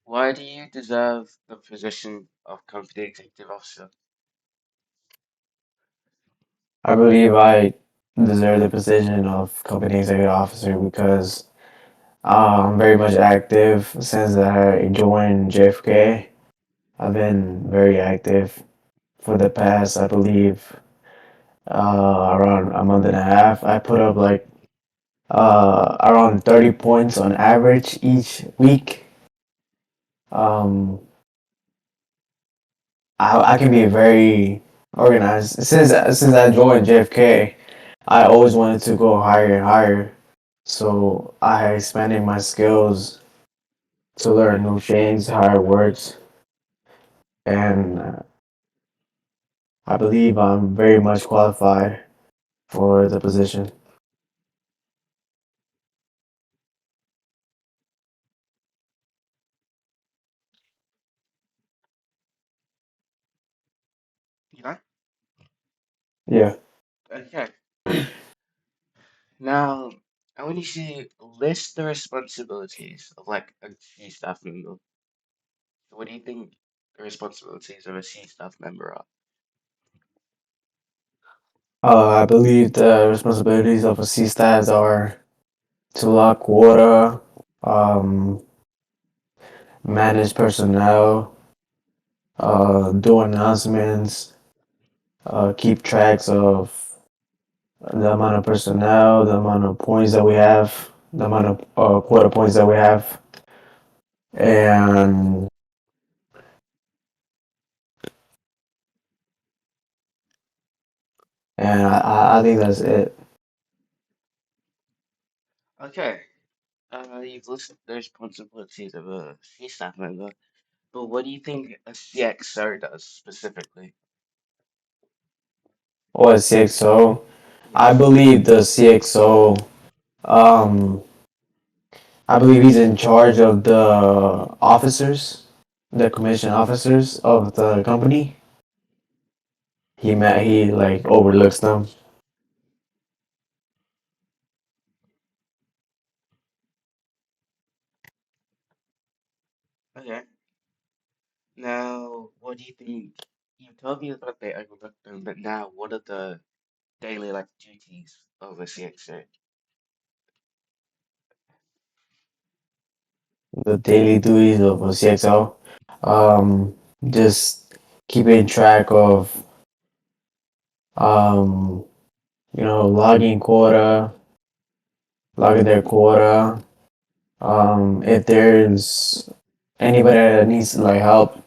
Why do you deserve the position of company executive officer? I believe I deserve the position of company executive officer because I'm very much active since I joined JFK. I've been very active for the past, I believe, around a month and a half. I put up like around 30 points on average each week. Um, I can be very organized. Since I joined JFK, I always wanted to go higher and higher. So I expanded my skills to learn new things, how it works, and I believe I'm very much qualified for the position. Yeah. Yeah. Okay. Now, I want you to list the responsibilities of like a C staff member. So what do you think the responsibilities of a C staff member are? I believe the responsibilities of a C stats are to lock quota, um, manage personnel, do announcements, keep tracks of the amount of personnel, the amount of points that we have, the amount of quota points that we have, and I think that's it. Okay. You've listed the responsibilities of a C staff member, but what do you think a CXO does specifically? Or CXO. I Yes. believe the CXO. Um, I believe he's in charge of the officers, the commission officers of the company. He like overlooks them. Okay. Now, what do you think? You told me about they overlook them, but now what are the daily like duties of a CXO? The daily duties of a CXO. Um, just keeping track of um, logging quota, logging their quota. If there's anybody that needs like help,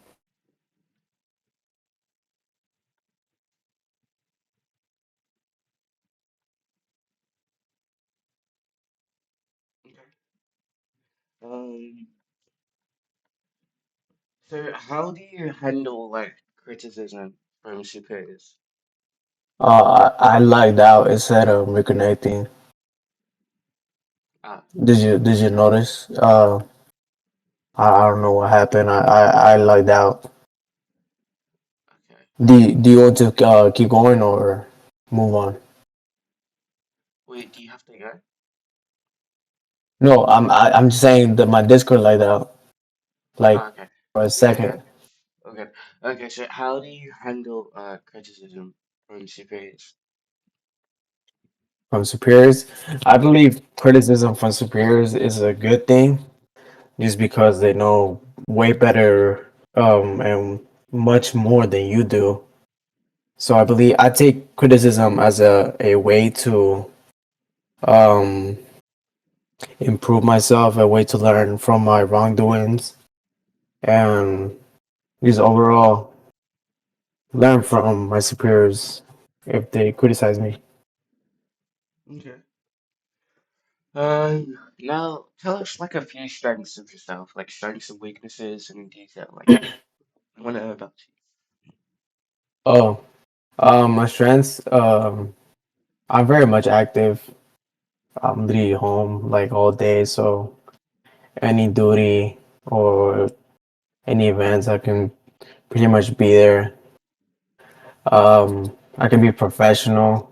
Okay. Um, so how do you handle like criticism from superiors? I lagged out instead of reconnecting. Ah, Did you notice? I don't know what happened. I lagged out. okay. Do you want to keep going or move on? Wait, do you have to go? No, I'm just saying that my Discord lagged out like Ah, okay. for a Yeah, yeah. second Okay. Okay, so how do you handle criticism from superiors? from superiors. I believe criticism from superiors is a good thing just because they know way better and much more than you do. So I believe I take criticism as a way to um improve myself, a way to learn from my wrongdoings, and just overall learn from my superiors if they criticize me. Okay. Now tell us like a few strengths of yourself, like strengths and weaknesses in detail. Like, I want to know about Oh, my strengths. I'm very much active. I'm literally home like all day, so any duty or any events, I can pretty much be there. I can be professional,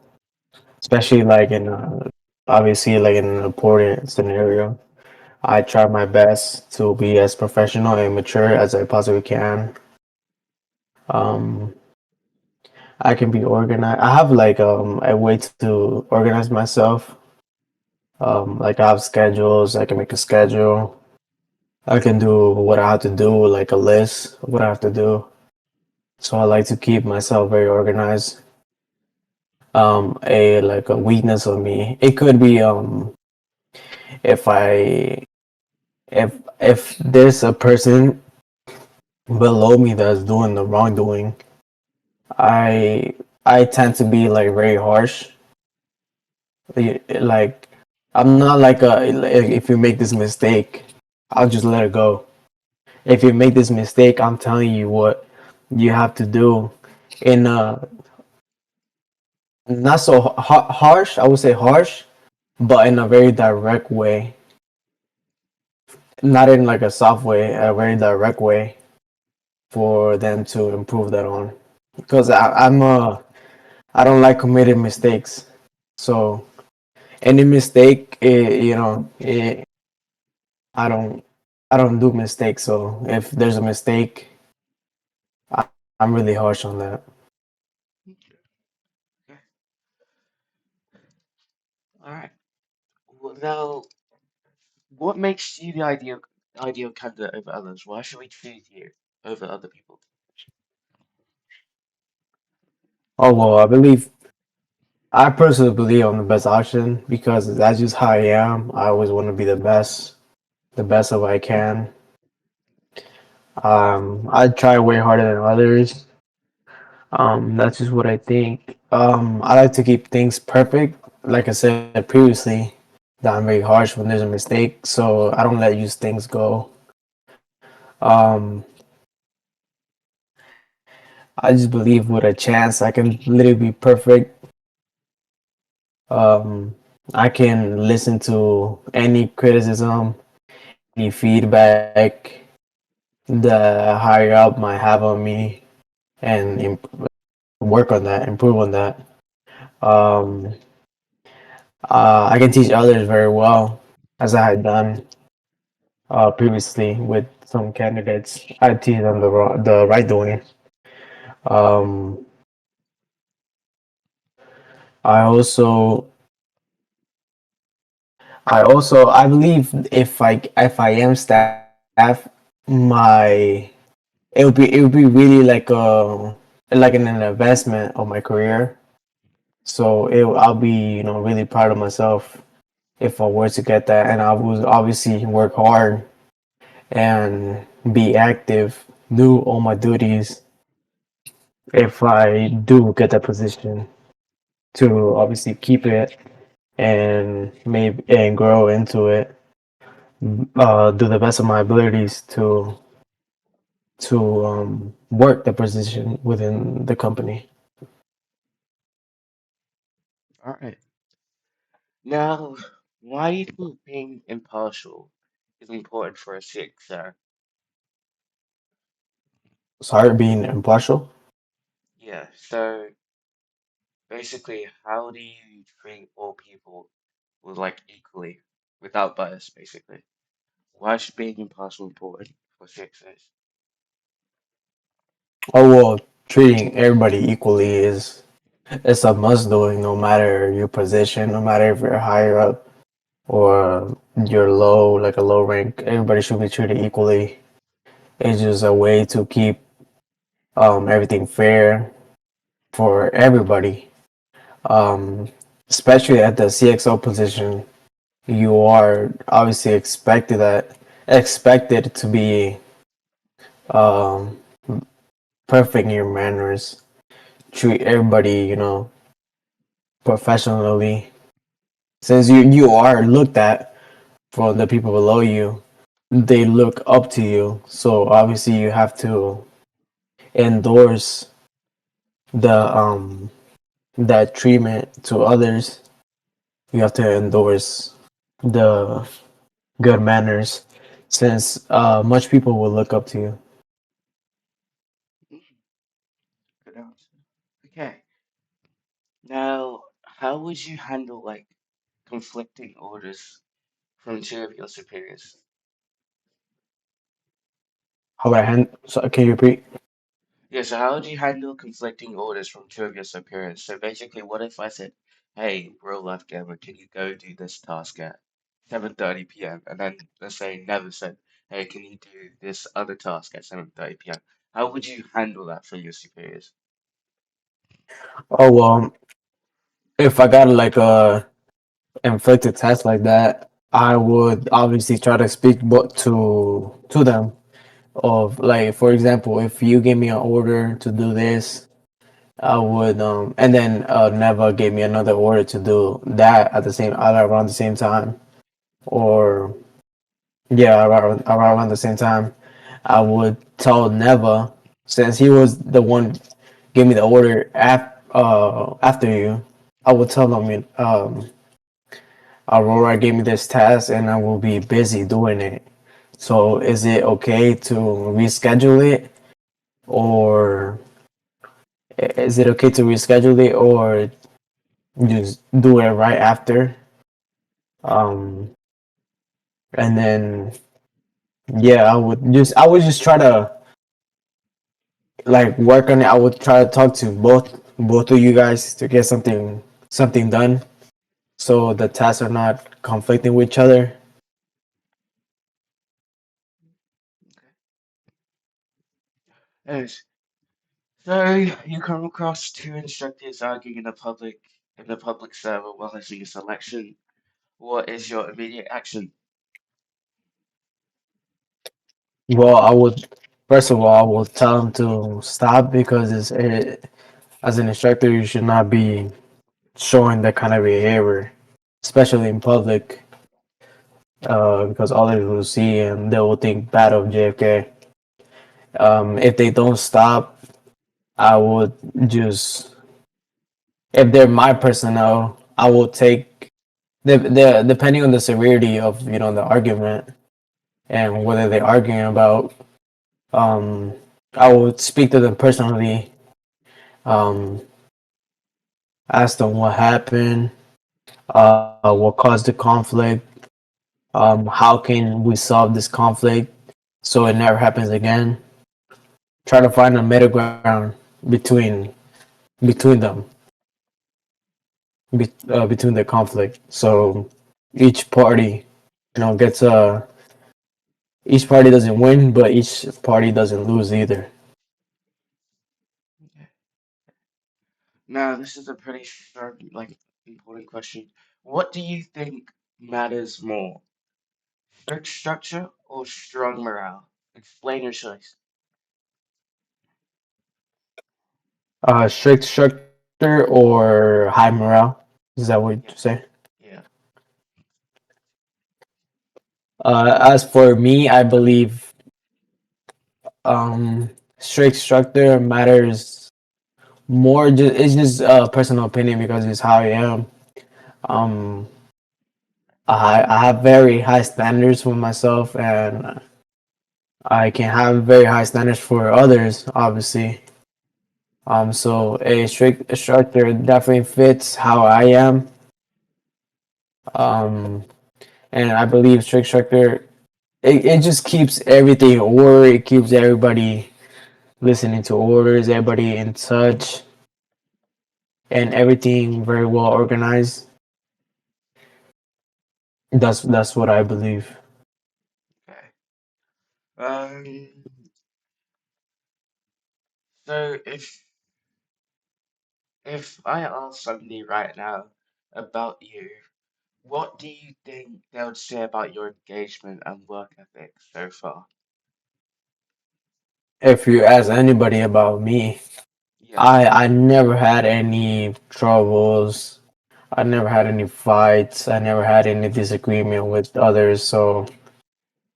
especially like in obviously like in an important scenario. I try my best to be as professional and mature as I possibly can. Um, I can be organized. I have like a way to organize myself. Like I have schedules. I can make a schedule. I can do what I have to do, like a list of what I have to do. So I like to keep myself very organized. A like a weakness of me. It could be if I if there's a person below me that's doing the wrongdoing, I I tend to be like very harsh. Like I'm not like a if you make this mistake, I'll just let it go. If you make this mistake, I'm telling you what you have to do in a not so harsh. I would say harsh, but in a very direct way, not in like a soft way, a very direct way for them to improve that on. Because I don't like committing mistakes. So any mistake, I don't I don't do mistakes. So if there's a mistake, I'm really harsh on that. Okay. Okay. All right. Well, now, what makes you the ideal candidate over others? Why should we choose you over other people? Oh well, I personally believe I'm the best option because that's just how I am. I always want to be the best of what I can. I try way harder than others. That's just what I think. I like to keep things perfect. Like I said previously, that I'm very harsh when there's a mistake, so I don't let use things go. Um, I just believe with a chance, I can literally be perfect. Um, I can listen to any criticism, any feedback the higher up might have on me, and work on that, improve on that. Um, I can teach others very well, as I had done previously with some candidates. I teach them the right doing. Um, I also, I believe if I am staff, my it would be really like an investment of my career. So I'll be really proud of myself if I were to get that, and I would obviously work hard and be active, do all my duties if I do get that position to obviously keep it and maybe and grow into it. Do the best of my abilities to work the position within the company. All right. Now, why do you think being impartial is important for a CXO? Sorry, being impartial. Yeah, so basically, how do you treat all people with like equally, without bias, basically? Why is being impartial important for CXOs? Oh well, treating everybody equally is it's a must doing no matter your position, no matter if you're higher up or you're low, like a low rank. Everybody should be treated equally. It's just a way to keep everything fair for everybody. Um, Especially at the CXO position, you are obviously expected to be um, perfect in your manners. Treat everybody, professionally. Since you are looked at from the people below you, they look up to you. So obviously you have to endorse the that treatment to others. You have to endorse the good manners, since much people will look up to you. Mhm. Good answer. Okay. Now, how would you handle like conflicting orders from two of your superiors. How would I hand? So can you repeat? Yeah, so how would you handle conflicting orders from two of your superiors? So basically, what if I said, "Hey, real life gamer, can you go do this task at 7:30 p.m.?" And then let's say never said, "Hey, can you do this other task at 7:30 p.m.?" How would you handle that for your superiors? Oh well, if I got like a inflicted test like that, I would obviously try to speak but to them of like, for example, if you gave me an order to do this, I would and then never gave me another order to do that at the same around the same time, or yeah, around the same time. I would tell Neva, since he was the one gave me the order after you. I would tell him, Aurora gave me this task and I will be busy doing it. So is it okay to reschedule it, or is it okay to reschedule it, or just do it right after? Um, and then yeah, I would just try to like work on it. I would try to talk to both of you guys to get something done, so the tasks are not conflicting with each other. Yes. So you come across two instructors arguing in the public server while having a selection. What is your immediate action? Well, I would first of all I will tell them to stop because as an instructor you should not be showing that kind of behavior, especially in public, because others will see and they will think bad of JFK. If they don't stop, I would just if they're my personnel, I will take the depending on the severity of the argument and whether they're arguing about. Um, I would speak to them personally, um, ask them what happened, what caused the conflict, how can we solve this conflict so it never happens again. Try to find a middle ground between between them, between the conflict. So each party, gets each party doesn't win, but each party doesn't lose either. Now, this is a pretty sharp, important question. What do you think matters more, strict structure or strong morale? Explain your choice. Strict structure or high morale? Is that what you Yeah, say? yeah, As for me, I believe um, strict structure matters more. It's just personal opinion because it's how I am. Um, I have very high standards for myself, and I can have very high standards for others, obviously. So a strict structure definitely fits how I am. Um, and I believe strict structure it just keeps everything in order. It keeps everybody listening to orders, everybody in touch, and everything very well organized. That's what I believe. okay. Um, so if I ask somebody right now about you, what do you think they would say about your engagement and work ethic so far? If you ask anybody about me, Yeah, I never had any troubles. I never had any fights. I never had any disagreement with others. So,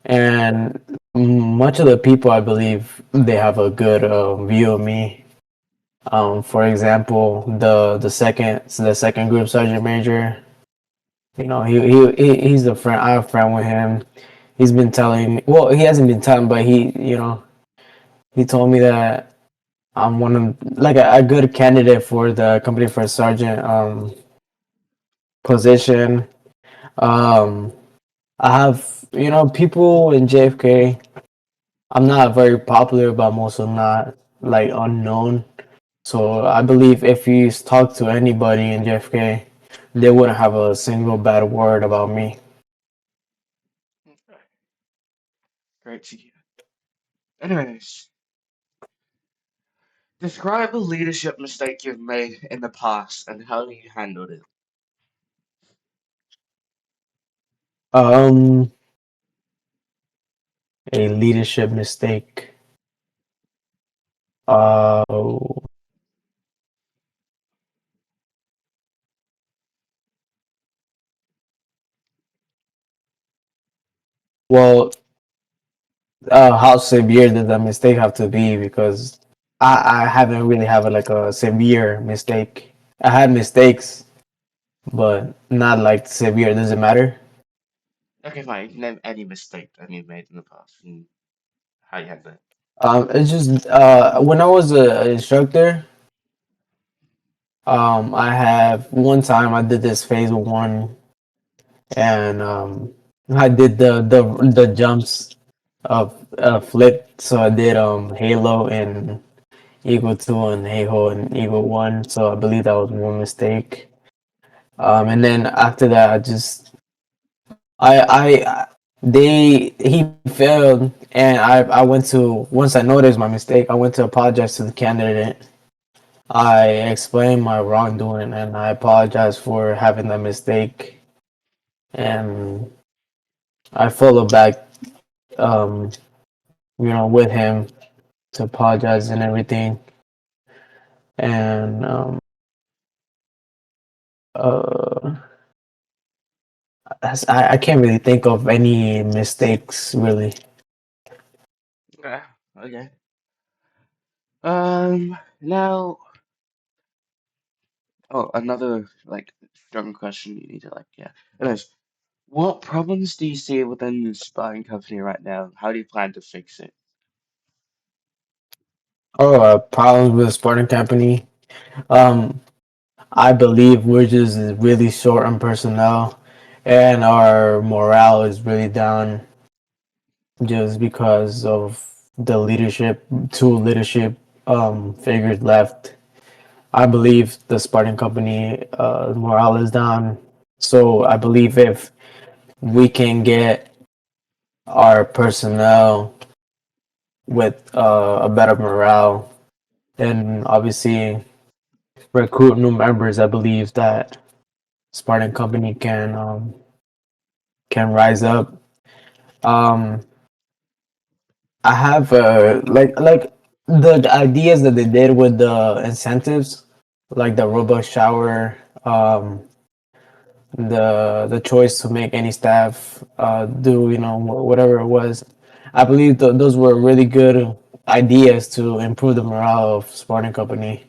and much of the people, I believe, they have a good view of me. For example, the second group sergeant major, he's a friend. I have a friend with him. He's been telling me. Well, he hasn't been telling, but he told me that I'm one of like a good candidate for the company first sergeant position. Um, I have, people in JFK. I'm not very popular, but I'm also not like unknown. So I believe if you talk to anybody in JFK, they wouldn't have a single bad word about me. Okay, great to hear. Anyways, describe a leadership mistake you've made in the past and how you handled it. Um, a leadership mistake. Uh, well, how severe does that mistake have to be? Because I haven't really had like a severe mistake. I had mistakes, but not like severe. Does it matter? Okay, fine. You can name any mistake that you've made in the past and how you handled it. It's just when I was an instructor, I have one time I did this phase one, and I did the jumps of flip. So I did Halo and Eagle two and Halo and Eagle one. So I believe that was one mistake. And then after that, I he failed, and I went to once I noticed my mistake, I went to apologize to the candidate. I explained my wrongdoing, and I apologize for having that mistake. And I followed back, um, with him to apologize and everything. And uh, I can't really think of any mistakes really. Okay, okay. Now, oh, another like strong question you need to like, yeah. Anyways, what problems do you see within the spying company right now? How do you plan to fix it? Oh, problems with Spartan Company. Um, I believe we're just really short on personnel, and our morale is really down just because of the leadership, two leadership figures left. I believe the Spartan Company morale is down. So I believe if we can get our personnel with a better morale, then obviously recruit new members, I believe that Spartan Company can rise up. Um, I have like the ideas that they did with the incentives, like the robot shower, the choice to make any staff do whatever it was. I believe those were really good ideas to improve the morale of Spartan Company,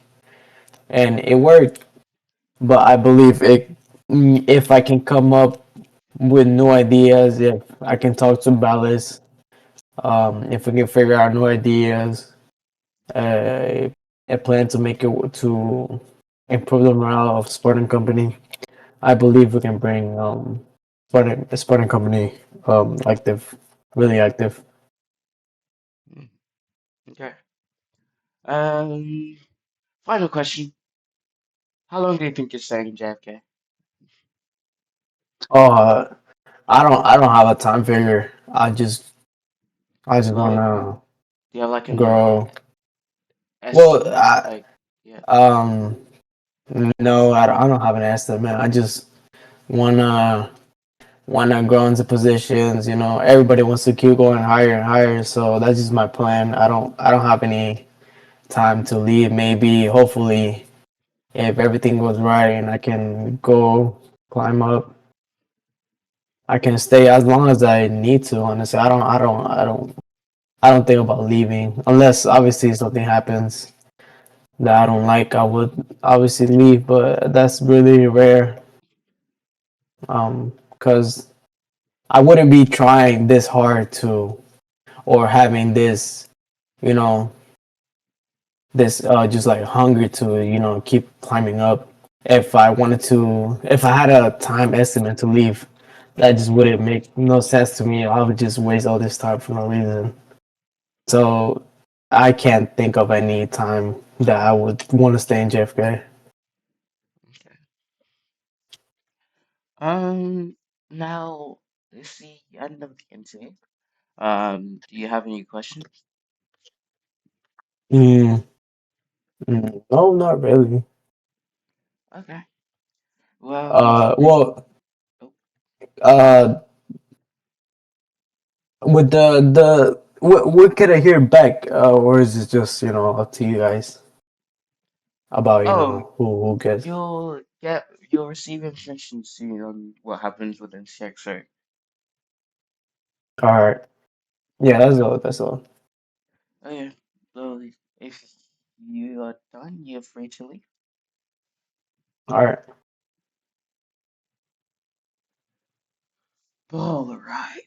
and it worked. But I believe if I can come up with new ideas, if I can talk to Ballas, if we can figure out new ideas, uh, a plan to make it to improve the morale of Sporting Company. I believe we can bring Sporting Company active, really active. Hmm, okay. Um, Final question. How long do you think you're staying in JFK? Oh, I don't have a time figure. I just Like, wanna do you have like an grow. Well, estimate? Like, yeah. um, no, I don't have an estimate. I just wanna grow into positions. Everybody wants to keep going higher and higher. So that's just my plan. I don't have any time to leave. Maybe, hopefully, if everything goes right and I can go climb up, I can stay as long as I need to. Honestly, I don't think about leaving unless obviously something happens that I don't like. I would obviously leave, but that's really rare. Because I wouldn't be trying this hard to or having this, you know, this just like hunger to keep climbing up. If I had a time estimate to leave, That just wouldn't make no sense to me. I would just waste all this time for no reason. So I can't think of any time that I would want to stay in JFK. Okay. Now it's the end of the interview. Do you have any questions? Mm, no, not really. Okay. Thank. Well, Oh, uh, with what could I hear back, or is it just up to you guys about oh, who gets? you'll receive information soon on what happens within CXO. All right, yeah, that's all. That's all. Oh yeah. So if you are done, you're free to leave. All right. All right.